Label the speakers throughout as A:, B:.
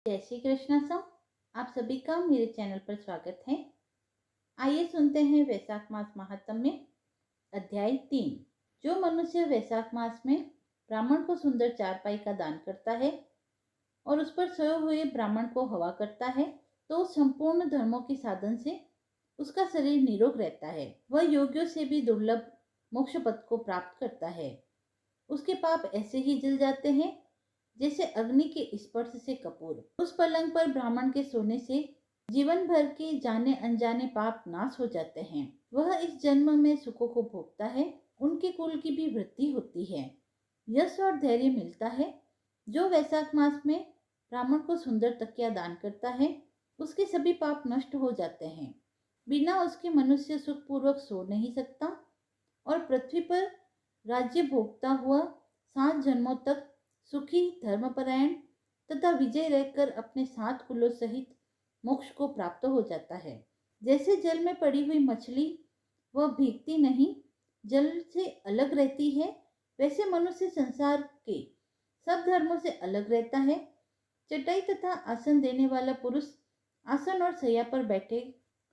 A: जय श्री कृष्ण सम। आप सभी का मेरे चैनल पर स्वागत है। आइए सुनते हैं वैशाख मास महात्म्य अध्याय 3। जो मनुष्य वैशाख मास में ब्राह्मण को सुंदर चारपाई का दान करता है और उस पर सोए हुए ब्राह्मण को हवा करता है तो संपूर्ण धर्मों के साधन से उसका शरीर निरोग रहता है। वह योग्यों से भी दुर्लभ मोक्ष पद को प्राप्त करता है। उसके पाप ऐसे ही जल जाते हैं जैसे अग्नि के स्पर्श से कपूर। उस पलंग पर ब्राह्मण के सोने से जीवन भर के जाने अनजाने पाप नाश हो जाते हैं। वह इस जन्म में सुखों को भोगता है, उनके कुल की भी वृद्धि होती है, यश और धैर्य मिलता है। जो वैशाख मास में ब्राह्मण को सुंदर तकिया दान करता है उसके सभी पाप नष्ट हो जाते हैं। बिना उसके मनुष्य सुखपूर्वक सो नहीं सकता और पृथ्वी पर राज्य भोगता हुआ 7 जन्मों तक सुखी, धर्मपरायण तथा विजय रहकर अपने 7 कुलों सहित मोक्ष को प्राप्त हो जाता है। जैसे जल में पड़ी हुई मछली वह भीगती नहीं, जल से अलग रहती है, वैसे मनुष्य संसार के सब धर्मों से अलग रहता है। चटाई तथा आसन देने वाला पुरुष आसन और शैया पर बैठे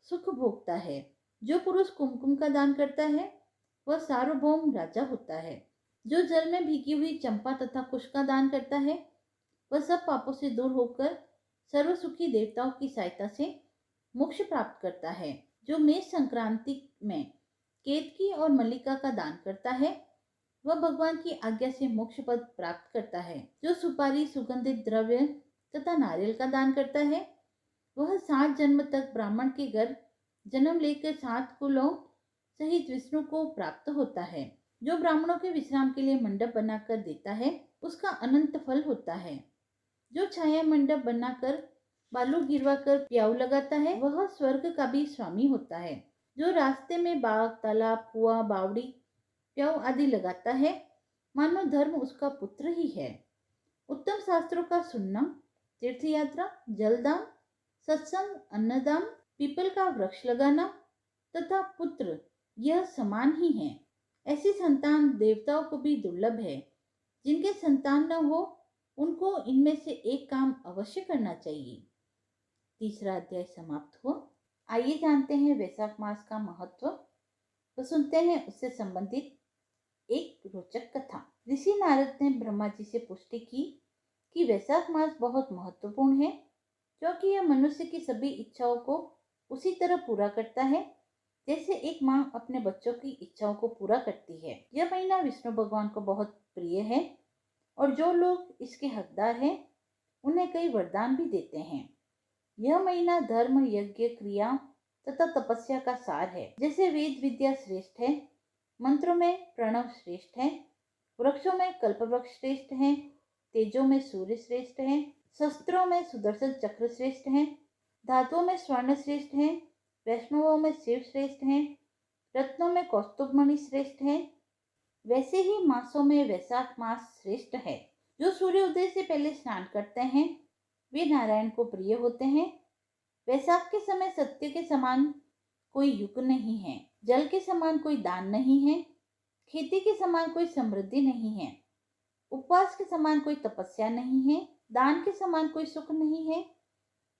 A: सुख भोगता है। जो पुरुष कुमकुम का दान करता है वह सार्वभौम राजा होता है। जो जल में भीगी हुई चंपा तथा कुश का दान करता है वह सब पापों से दूर होकर सर्वसुखी देवताओं की सहायता से मोक्ष प्राप्त करता है। जो मेष संक्रांति में केतकी और मल्लिका का दान करता है वह भगवान की आज्ञा से मोक्ष पद प्राप्त करता है। जो सुपारी, सुगंधित द्रव्य तथा नारियल का दान करता है वह 7 जन्म तक ब्राह्मण के घर जन्म लेकर 7 कुलों सहित विष्णु को प्राप्त होता है। जो ब्राह्मणों के विश्राम के लिए मंडप बनाकर देता है उसका अनंत फल होता है। जो छाया मंडप बनाकर बालू गिरवाकर प्याऊ लगाता है वह स्वर्ग का भी स्वामी होता है। जो रास्ते में बाग, तालाब, कुआं, बावड़ी, प्याऊ आदि लगाता है मानो धर्म उसका पुत्र ही है। उत्तम शास्त्रों का सुनना, तीर्थ यात्रा, जलदान, सत्संग, अन्नदान, पीपल का वृक्ष लगाना तथा पुत्र यह समान ही है। ऐसी संतान देवताओं को भी दुर्लभ है। जिनके संतान न हो उनको इनमें से एक काम अवश्य करना चाहिए। तीसरा अध्याय समाप्त हुआ। आइए जानते हैं वैशाख मास का महत्व। तो सुनते हैं उससे संबंधित एक रोचक कथा। ऋषि नारद ने ब्रह्मा जी से पुष्टि की कि वैशाख मास बहुत महत्वपूर्ण है क्योंकि यह मनुष्य की सभी इच्छाओं को उसी तरह पूरा करता है जैसे एक माँ अपने बच्चों की इच्छाओं को पूरा करती है। यह महीना विष्णु भगवान को बहुत प्रिय है और जो लोग इसके हकदार हैं उन्हें कई वरदान भी देते हैं। यह महीना धर्म, यज्ञ, क्रिया तथा तपस्या का सार है। जैसे वेद विद्या श्रेष्ठ है, मंत्रों में प्रणव श्रेष्ठ है, वृक्षों में कल्पवृक्ष श्रेष्ठ है, तेजों में सूर्य श्रेष्ठ है, शस्त्रों में सुदर्शन चक्र श्रेष्ठ है, धातुओं में स्वर्ण श्रेष्ठ है, वैष्णवों में शिव श्रेष्ठ हैं, रत्नों में कौस्तुभमणि श्रेष्ठ है, वैसे ही मासों में वैशाख मास श्रेष्ठ है। जो सूर्य उदय से पहले स्नान करते हैं वे नारायण को प्रिय होते हैं। वैशाख के समय सत्य के समान कोई युग नहीं है, जल के समान कोई दान नहीं है, खेती के समान कोई समृद्धि नहीं है, उपवास के समान कोई तपस्या नहीं है, दान के समान कोई सुख नहीं है,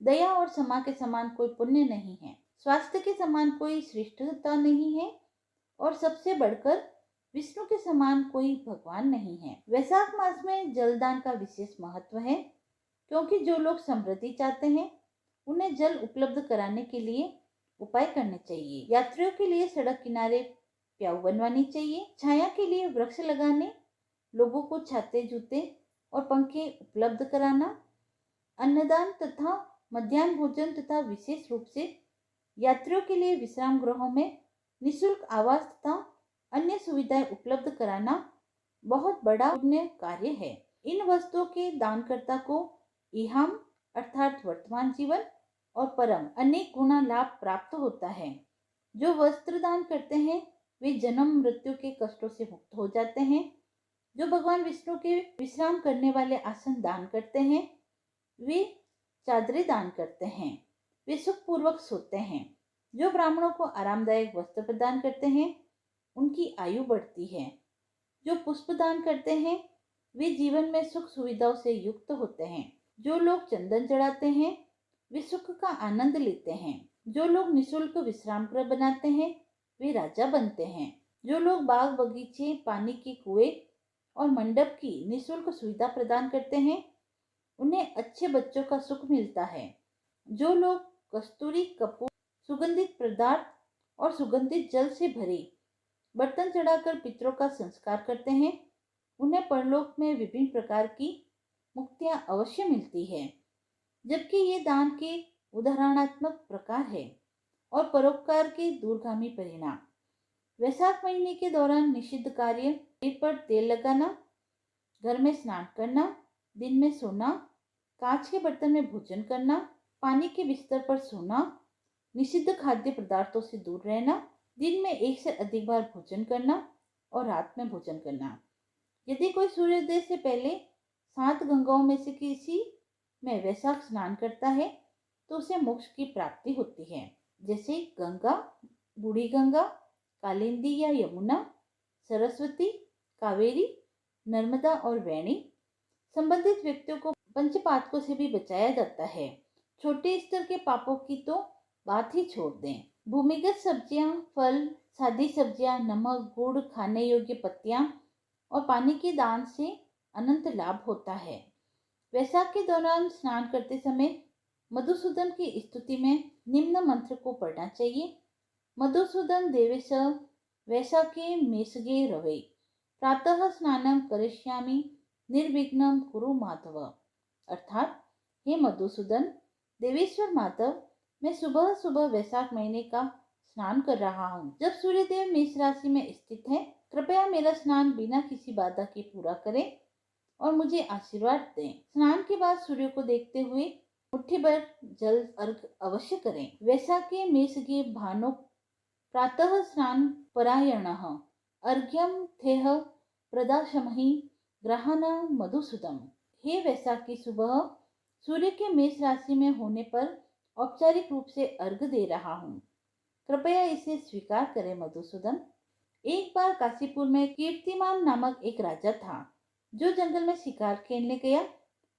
A: दया और क्षमा के समान कोई पुण्य नहीं है, स्वास्थ्य के समान कोई श्रेष्ठता नहीं है और सबसे बढ़कर विष्णु के समान कोई भगवान नहीं है। वैशाख मास में जलदान का विशेष महत्व है क्योंकि जो लोग समृद्धि चाहते हैं उन्हें जल उपलब्ध कराने के लिए उपाय करने चाहिए। यात्रियों के लिए सड़क किनारे प्याऊ बनवानी चाहिए। छाया के लिए वृक्ष लगाने, लोगों को छाते, जूते और पंखे उपलब्ध कराना, अन्नदान तथा मध्याह्न भोजन तथा विशेष रूप से यात्रियों के लिए विश्राम गृहों में निःशुल्क आवास तथा अन्य सुविधाएं उपलब्ध कराना बहुत बड़ा पुण्य कार्य है। इन वस्तुओं के दानकर्ता को इहाम अर्थात वर्तमान जीवन और परम अनेक गुना लाभ प्राप्त होता है। जो वस्त्र दान करते हैं वे जन्म मृत्यु के कष्टों से मुक्त हो जाते हैं। जो भगवान विष्णु के विश्राम करने वाले आसन दान करते हैं वे चादरें दान करते हैं, वे सुखपूर्वक सोते हैं। जो ब्राह्मणों को आरामदायक वस्त्र प्रदान करते हैं उनकी आयु बढ़ती है। जो पुष्प दान करते हैं वे जीवन में सुख सुविधाओं से युक्त होते हैं। जो लोग चंदन चढ़ाते हैं वे सुख का आनंद लेते हैं। जो लोग निःशुल्क विश्राम गृह बनाते हैं वे राजा बनते हैं। जो लोग बाग बगीचे, पानी के कुएं और मंडप की निःशुल्क सुविधा प्रदान करते हैं उन्हें अच्छे बच्चों का सुख मिलता है। जो लोग कस्तूरी, कपूर, सुगंधित पदार्थ और सुगंधित जल से भरे बर्तन चढ़ाकर पितरों का संस्कार करते हैं उन्हें परलोक में विभिन्न प्रकार की मुक्तियां अवश्य मिलती है। जबकि ये दान के उदाहरणात्मक प्रकार है और परोपकार के दूरगामी परिणाम। वैशाख महीने के दौरान निषिद्ध कार्य, शरीर पर तेल लगाना, घर में स्नान करना, दिन में सोना, कांच के बर्तन में भोजन करना, पानी के बिस्तर पर सोना, निषिद्ध खाद्य पदार्थों से दूर रहना, दिन में एक से अधिक बार भोजन करना और रात में भोजन करना। यदि कोई सूर्योदय से पहले 7 गंगाओं में से किसी में वैशाख स्नान करता है तो उसे मोक्ष की प्राप्ति होती है, जैसे गंगा, बूढ़ी गंगा, कालिंदी या यमुना, सरस्वती, कावेरी, नर्मदा और वेणी। संबंधित व्यक्तियों को पंचपातकों से भी बचाया जाता है। छोटे स्तर के पापों की तो बात ही छोड़ दें। भूमिगत सब्जियां, फल, सादी सब्जियां, नमक, गुड़, खाने योग्य पत्तियां और पानी के दान से अनंत लाभ होता है। वैशाख के दौरान स्नान करते समय मधुसूदन की स्तुति में निम्न मंत्र को पढ़ना चाहिए। मधुसूदन देवेश वैशाखे मेषगे रवे, प्रातः स्नानं करिष्यामि, निर्विघ्नं कुरु माधव। अर्थात, हे मधुसूदन देवेश्वर माधव, मैं सुबह सुबह वैशाख महीने का स्नान कर रहा हूँ जब सूर्यदेव मेष राशि में स्थित है। कृपया मेरा स्नान बिना किसी बाधा के पूरा करें और मुझे आशीर्वाद दें। स्नान के बाद सूर्य को देखते हुए मुट्ठी भर जल अर्घ अवश्य करें। वैशाखे मेषगे भानो प्रातः स्नान परायणः, अर्घ्यम थेह प्रदाशमहि ग्रहाना मधुसूदम। हे वैशाख की सुबह सूर्य के मेष राशि में होने पर औपचारिक रूप से अर्घ दे रहा हूँ, कृपया इसे स्वीकार करें मधुसूदन। एक बार काशीपुर में कीर्तिमान नामक एक राजा था जो जंगल में शिकार खेलने गया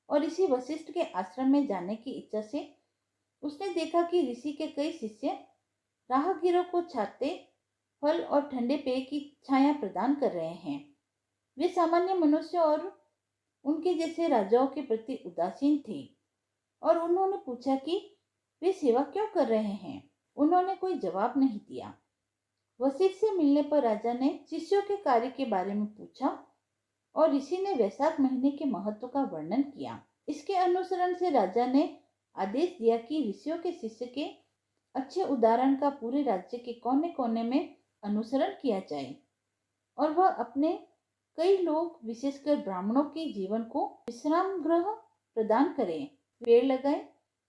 A: और ऋषि वशिष्ठ के आश्रम में जाने की इच्छा से उसने देखा कि ऋषि के कई शिष्य राहगीरों को छाते, फल और ठंडे पेय की छाया प्रदान कर रहे हैं। वे सामान्य मनुष्य और उनके जैसे राजाओं के प्रति उदासीन थे और उन्होंने पूछा कि वे सेवा क्यों कर रहे हैं। उन्होंने कोई जवाब नहीं दिया। वशिष्ठ से मिलने पर राजा ने शिष्यों के कार्य के बारे में पूछा और ऋषि ने वैशाख महीने के महत्व का वर्णन किया। इसके अनुसरण से राजा ने आदेश दिया कि ऋषियों के शिष्य के अच्छे उदाहरण का पूरे राज्य के कोने कोने में अनुसरण किया जाए और वह अपने कई लोग, विशेषकर ब्राह्मणों के जीवन को विश्राम गृह प्रदान करें, पेड़ लगाए,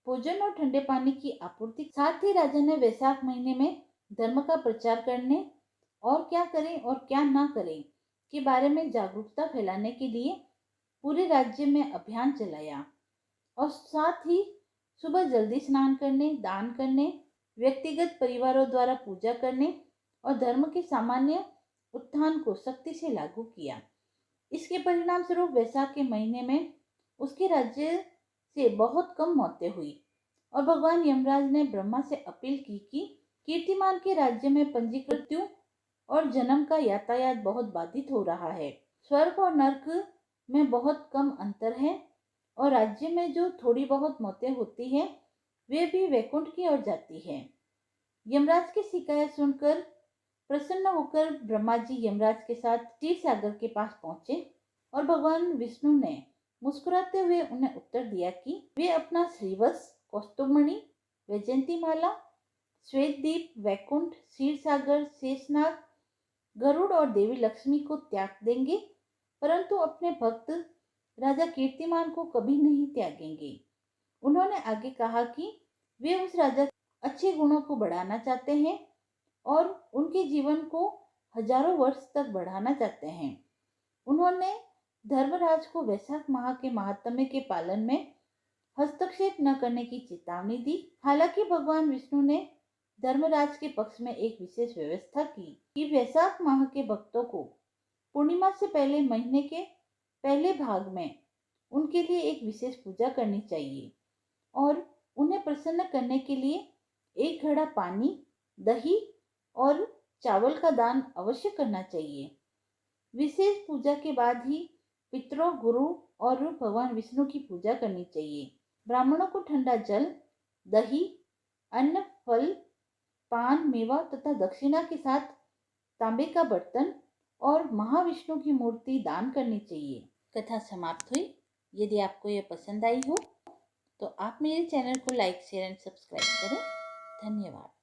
A: भोजन और ठंडे पानी की आपूर्ति। साथ ही राजा ने वैशाख महीने में धर्म का प्रचार करने और क्या करें और क्या ना करें के बारे में जागरूकता फैलाने के लिए पूरे राज्य में अभियान चलाया और साथ ही सुबह जल्दी स्नान करने, दान करने, व्यक्तिगत परिवारों द्वारा पूजा करने और धर्म के सामान्य उत्थान को सख्ती से लागू किया। इसके परिणाम स्वरूप वैशाख के महीने में उसके राज्य से बहुत कम मौतें हुई और भगवान यमराज ने ब्रह्मा से अपील की कि कीर्तिमान के राज्य में पंजीकृत और जन्म का यातायात बहुत बाधित हो रहा है। स्वर्ग और नर्क में बहुत कम अंतर है और राज्य में जो थोड़ी बहुत मौतें होती हैं वे भी वैकुंठ की ओर जाती है। यमराज की शिकायत सुनकर प्रसन्न होकर ब्रह्मा जी यमराज के साथ क्षीर सागर के पास पहुंचे और भगवान विष्णु ने मुस्कुराते हुए उन्हें उत्तर दिया कि वे अपना श्रीवत्स, कौस्तुभमणि, वैजयंतीमाला, श्वेतदीप, वैकुंठ, क्षीर सागर, शेषनाग, गरुड़ और देवी लक्ष्मी को त्याग देंगे, परंतु अपने भक्त राजा कीर्तिमान को कभी नहीं त्यागेंगे। उन्होंने आगे कहा कि वे उस राजा के अच्छे गुणों को बढ़ाना चाहते हैं और उनके जीवन को हजारों वर्ष तक बढ़ाना चाहते हैं। उन्होंने धर्मराज को वैशाख माह के महात्म्य के पालन में हस्तक्षेप न करने की चेतावनी दी। हालांकि भगवान विष्णु ने धर्मराज के पक्ष में एक विशेष व्यवस्था की कि वैशाख माह के भक्तों को पूर्णिमा से पहले महीने के पहले भाग में उनके लिए एक विशेष पूजा करनी चाहिए और उन्हें प्रसन्न करने के लिए एक घड़ा पानी, दही और चावल का दान अवश्य करना चाहिए। विशेष पूजा के बाद ही पितरों, गुरु और भगवान विष्णु की पूजा करनी चाहिए। ब्राह्मणों को ठंडा जल, दही, अन्न, फल, पान, मेवा तथा दक्षिणा के साथ तांबे का बर्तन और महाविष्णु की मूर्ति दान करनी चाहिए। कथा समाप्त हुई। यदि आपको यह पसंद आई हो तो आप मेरे चैनल को लाइक, शेयर एंड सब्सक्राइब करें। धन्यवाद।